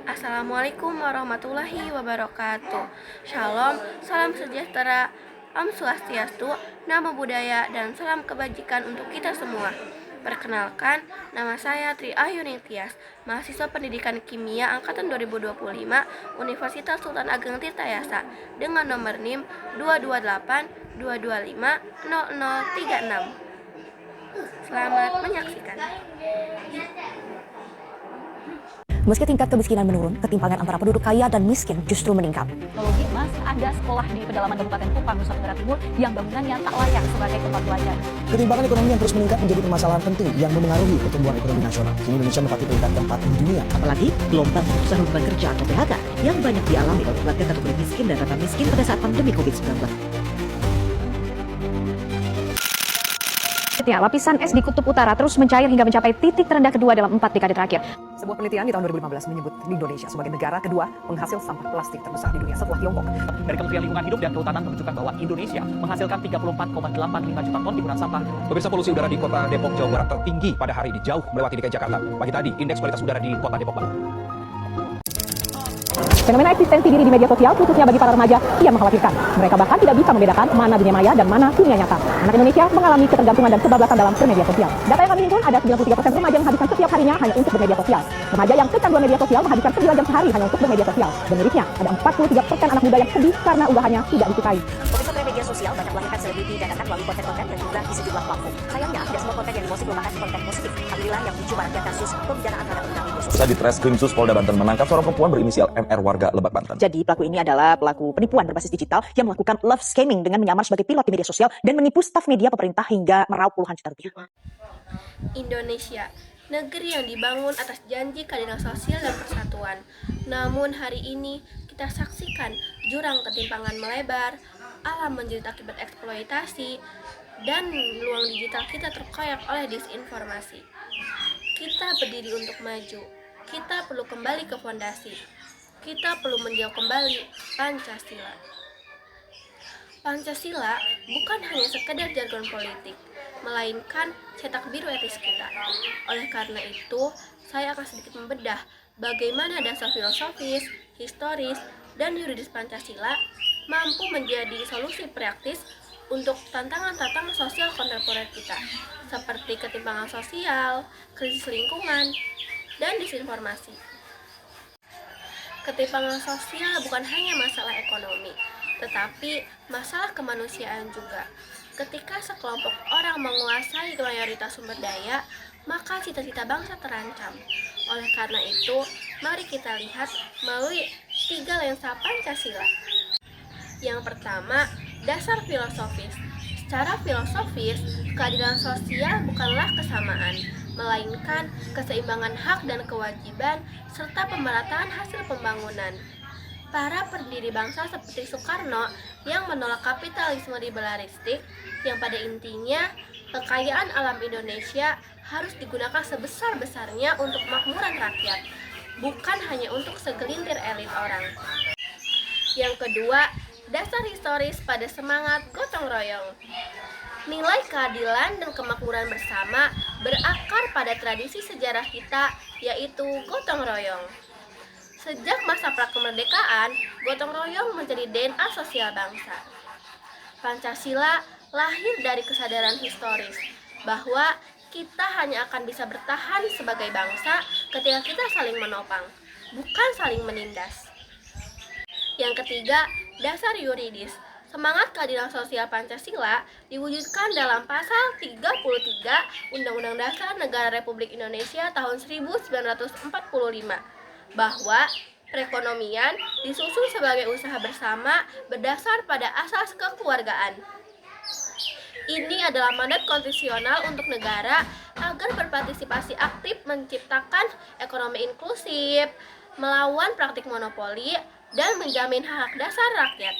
Assalamualaikum warahmatullahi wabarakatuh. Shalom, salam sejahtera, Om Swastiastu, Namo Buddhaya, dan salam kebajikan untuk kita semua. Perkenalkan, nama saya Tri Ahyuni Tias, mahasiswa pendidikan kimia angkatan 2025 Universitas Sultan Ageng Tirtayasa dengan nomor NIM 22822500036. Selamat menyaksikan. Meski tingkat kemiskinan menurun, ketimpangan antara penduduk kaya dan miskin justru meningkat. Teknologi Mas, ada sekolah di pedalaman Kabupaten Kupang, Nusa Tenggara Timur yang bangunannya tak layak sebagai tempat belajar. Ketimpangan ekonomi yang terus meningkat menjadi permasalahan penting yang memengaruhi pertumbuhan ekonomi nasional. Kini Indonesia menempati peringkat keempat di dunia. Apalagi gelombang pemutusan hubungan kerja atau PHK yang banyak dialami oleh warga kategori miskin dan rentan miskin pada saat pandemi COVID-19. Lapisan es di Kutub Utara terus mencair hingga mencapai titik terendah kedua dalam 4 dekade terakhir. Sebuah penelitian di tahun 2015 menyebut Indonesia sebagai negara kedua penghasil sampah plastik terbesar di dunia setelah Tiongkok. Dari Kementerian Lingkungan Hidup dan Kehutanan menunjukkan bahwa Indonesia menghasilkan 34,85 juta ton timbunan sampah. Pemirsa, polusi udara di kota Depok, Jawa Barat tertinggi pada hari ini, jauh melewati DKI Jakarta. Pagi tadi, indeks kualitas udara di kota Depok Barat. Fenomena eksistensi diri di media sosial, khususnya bagi para remaja, ia mengkhawatirkan. Mereka bahkan tidak bisa membedakan mana dunia maya dan mana dunia nyata. Anak Indonesia mengalami ketergantungan dan kebablasan dalam bermedia sosial. Data yang kami himpun, ada 93% remaja yang menghabiskan setiap harinya hanya untuk bermedia sosial. Remaja yang kecanduan media sosial menghabiskan 9 jam sehari hanya untuk bermedia sosial. Dan mirisnya, ada 43% anak muda yang sedih karena unggahannya tidak disukai. Profesor media sosial banyak melahirkan selebriti dadakan melalui konten-konten dan juga di sejumlah platform. Sayangnya, tidak semua konten yang diposting merupakan konten positif. Alhamdulillah yang muncul banyaknya kasus pembicaraan terhadap pengguna media sosial. Saat di Treskrimsus Polda Banten menangkap seorang perempuan berinisial MR warga Lebak, Banten. Jadi pelaku ini adalah pelaku penipuan berbasis digital yang melakukan love scamming dengan menyamar sebagai pilot di media sosial dan menipu staf media pemerintah hingga meraup puluhan juta rupiah. Indonesia, negeri yang dibangun atas janji keadilan sosial dan persatuan. Namun hari ini kita saksikan jurang ketimpangan melebar, alam menjerit akibat eksploitasi, dan ruang digital kita terkoyak oleh disinformasi. Kita berdiri untuk maju. Kita perlu kembali ke fondasi. Kita perlu menjawab kembali Pancasila. Pancasila bukan hanya sekedar jargon politik, melainkan cetak biru etis kita. Oleh karena itu, saya akan sedikit membedah bagaimana dasar filosofis, historis, dan yuridis Pancasila mampu menjadi solusi praktis untuk tantangan-tantangan sosial kontemporer kita, seperti ketimpangan sosial, krisis lingkungan, dan disinformasi. Ketimpangan sosial bukan hanya masalah ekonomi, tetapi masalah kemanusiaan juga. Ketika sekelompok orang menguasai mayoritas sumber daya, maka cita-cita bangsa terancam. Oleh karena itu, mari kita lihat melalui 3 lensa Pancasila. Yang pertama, dasar filosofis. Secara filosofis, keadilan sosial bukanlah kesamaan, melainkan keseimbangan hak dan kewajiban serta pemerataan hasil pembangunan. Para pendiri bangsa seperti Soekarno yang menolak kapitalisme liberalistik, yang pada intinya kekayaan alam Indonesia harus digunakan sebesar-besarnya untuk makmuran rakyat, bukan hanya untuk segelintir elit orang. Yang kedua, dasar historis pada semangat gotong royong. Nilai keadilan dan kemakmuran bersama berakar pada tradisi sejarah kita, yaitu gotong royong. Sejak masa prakemerdekaan, gotong royong menjadi DNA sosial bangsa. Pancasila lahir dari kesadaran historis bahwa kita hanya akan bisa bertahan sebagai bangsa ketika kita saling menopang, bukan saling menindas. Yang ketiga, dasar yuridis. Semangat keadilan sosial Pancasila diwujudkan dalam pasal 33 Undang-Undang Dasar Negara Republik Indonesia tahun 1945 bahwa perekonomian disusun sebagai usaha bersama berdasar pada asas kekeluargaan. Ini adalah mandat konstitusional untuk negara agar berpartisipasi aktif menciptakan ekonomi inklusif, melawan praktik monopoli, dan menjamin hak dasar rakyat.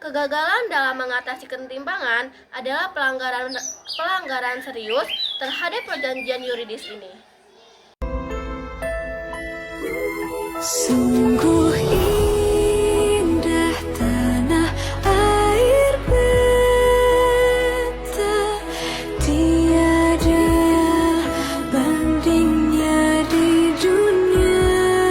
Kegagalan dalam mengatasi ketimpangan adalah pelanggaran serius terhadap perjanjian yuridis ini. Sungguh indah tanah air beta, tiada bandingnya di dunia.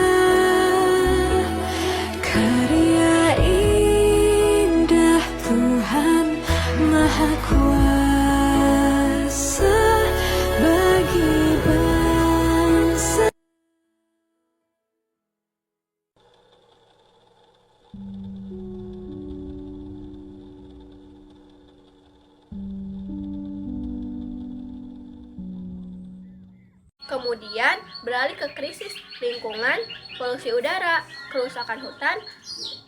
Kemudian beralih ke krisis lingkungan, polusi udara, kerusakan hutan,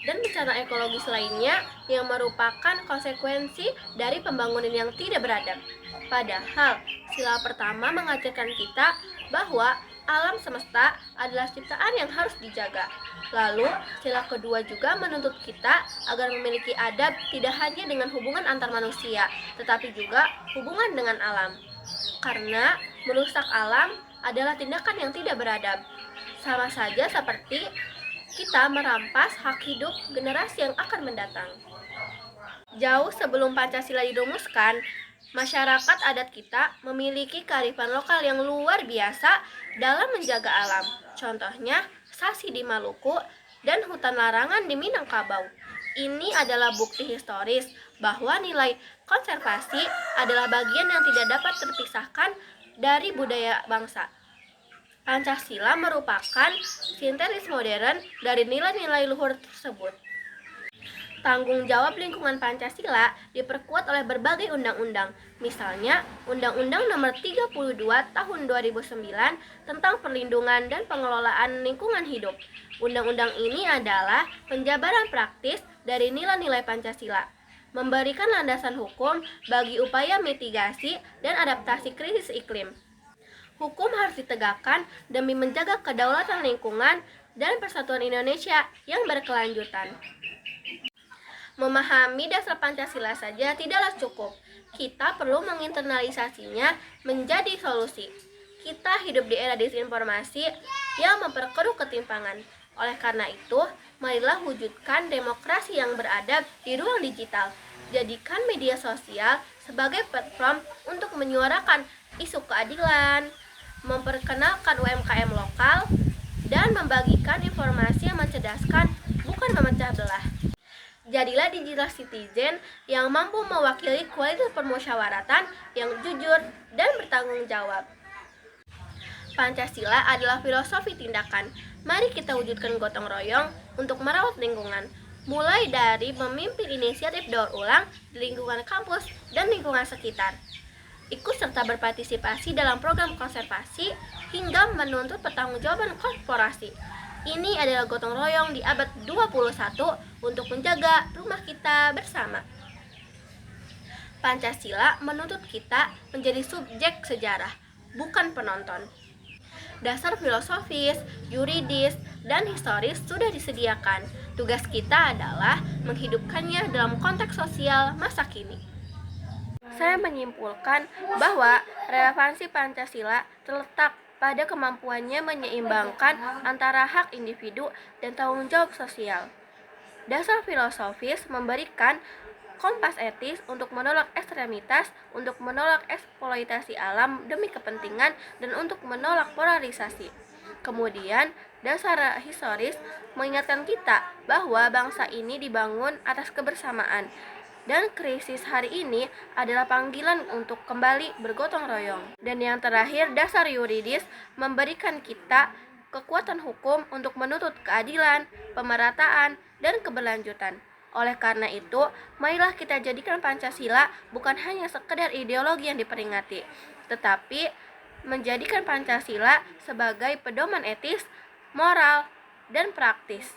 dan bencana ekologis lainnya yang merupakan konsekuensi dari pembangunan yang tidak beradab. Padahal, sila pertama mengajarkan kita bahwa alam semesta adalah ciptaan yang harus dijaga. Lalu, sila kedua juga menuntut kita agar memiliki adab tidak hanya dengan hubungan antar manusia, tetapi juga hubungan dengan alam. Karena merusak alam adalah tindakan yang tidak beradab. Sama saja seperti kita merampas hak hidup generasi yang akan mendatang. Jauh sebelum Pancasila dirumuskan, masyarakat adat kita memiliki kearifan lokal yang luar biasa dalam menjaga alam. Contohnya, sasi di Maluku dan hutan larangan di Minangkabau. Ini adalah bukti historis bahwa nilai konservasi adalah bagian yang tidak dapat terpisahkan dari budaya bangsa. Pancasila merupakan sintesis modern dari nilai-nilai luhur tersebut. Tanggung jawab lingkungan Pancasila diperkuat oleh berbagai undang-undang, misalnya Undang-Undang Nomor 32 Tahun 2009 tentang perlindungan dan pengelolaan lingkungan hidup. Undang-undang ini adalah penjabaran praktis dari nilai-nilai Pancasila, memberikan landasan hukum bagi upaya mitigasi dan adaptasi krisis iklim. Hukum harus ditegakkan demi menjaga kedaulatan lingkungan dan persatuan Indonesia yang berkelanjutan. Memahami dasar Pancasila saja tidaklah cukup. Kita perlu menginternalisasinya menjadi solusi. Kita hidup di era disinformasi yang memperkeruh ketimpangan. Oleh karena itu, marilah wujudkan demokrasi yang beradab di ruang digital. Jadikan media sosial sebagai platform untuk menyuarakan isu keadilan, memperkenalkan UMKM lokal, dan membagikan informasi yang mencerdaskan, bukan memecah belah. Jadilah digital citizen yang mampu mewakili kualitas permusyawaratan yang jujur dan bertanggung jawab. Pancasila adalah filosofi tindakan. Mari kita wujudkan gotong royong untuk merawat lingkungan, mulai dari memimpin inisiatif daur ulang di lingkungan kampus dan lingkungan sekitar. Ikut serta berpartisipasi dalam program konservasi hingga menuntut pertanggungjawaban korporasi. Ini adalah gotong royong di abad 21 untuk menjaga rumah kita bersama. Pancasila menuntut kita menjadi subjek sejarah, bukan penonton. Dasar filosofis, yuridis, dan historis sudah disediakan. Tugas kita adalah menghidupkannya dalam konteks sosial masa kini. Saya menyimpulkan bahwa relevansi Pancasila terletak pada kemampuannya menyeimbangkan antara hak individu dan tanggung jawab sosial. Dasar filosofis memberikan kompas etis untuk menolak ekstremitas, untuk menolak eksploitasi alam demi kepentingan, dan untuk menolak polarisasi. Kemudian, dasar historis mengingatkan kita bahwa bangsa ini dibangun atas kebersamaan, dan krisis hari ini adalah panggilan untuk kembali bergotong royong. Dan yang terakhir, dasar yuridis memberikan kita kekuatan hukum untuk menuntut keadilan, pemerataan, dan keberlanjutan. Oleh karena itu, marilah kita jadikan Pancasila bukan hanya sekedar ideologi yang diperingati, tetapi menjadikan Pancasila sebagai pedoman etis, moral, dan praktis.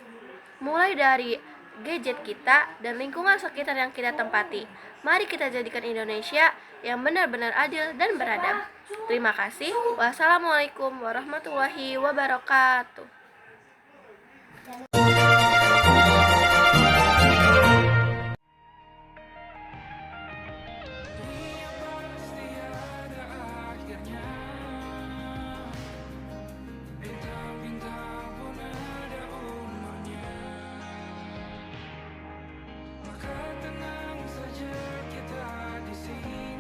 Mulai dari gadget kita dan lingkungan sekitar yang kita tempati. Mari kita jadikan Indonesia yang benar-benar adil dan beradab. Terima kasih. Wassalamualaikum warahmatullahi wabarakatuh. Tenang saja kita di sini.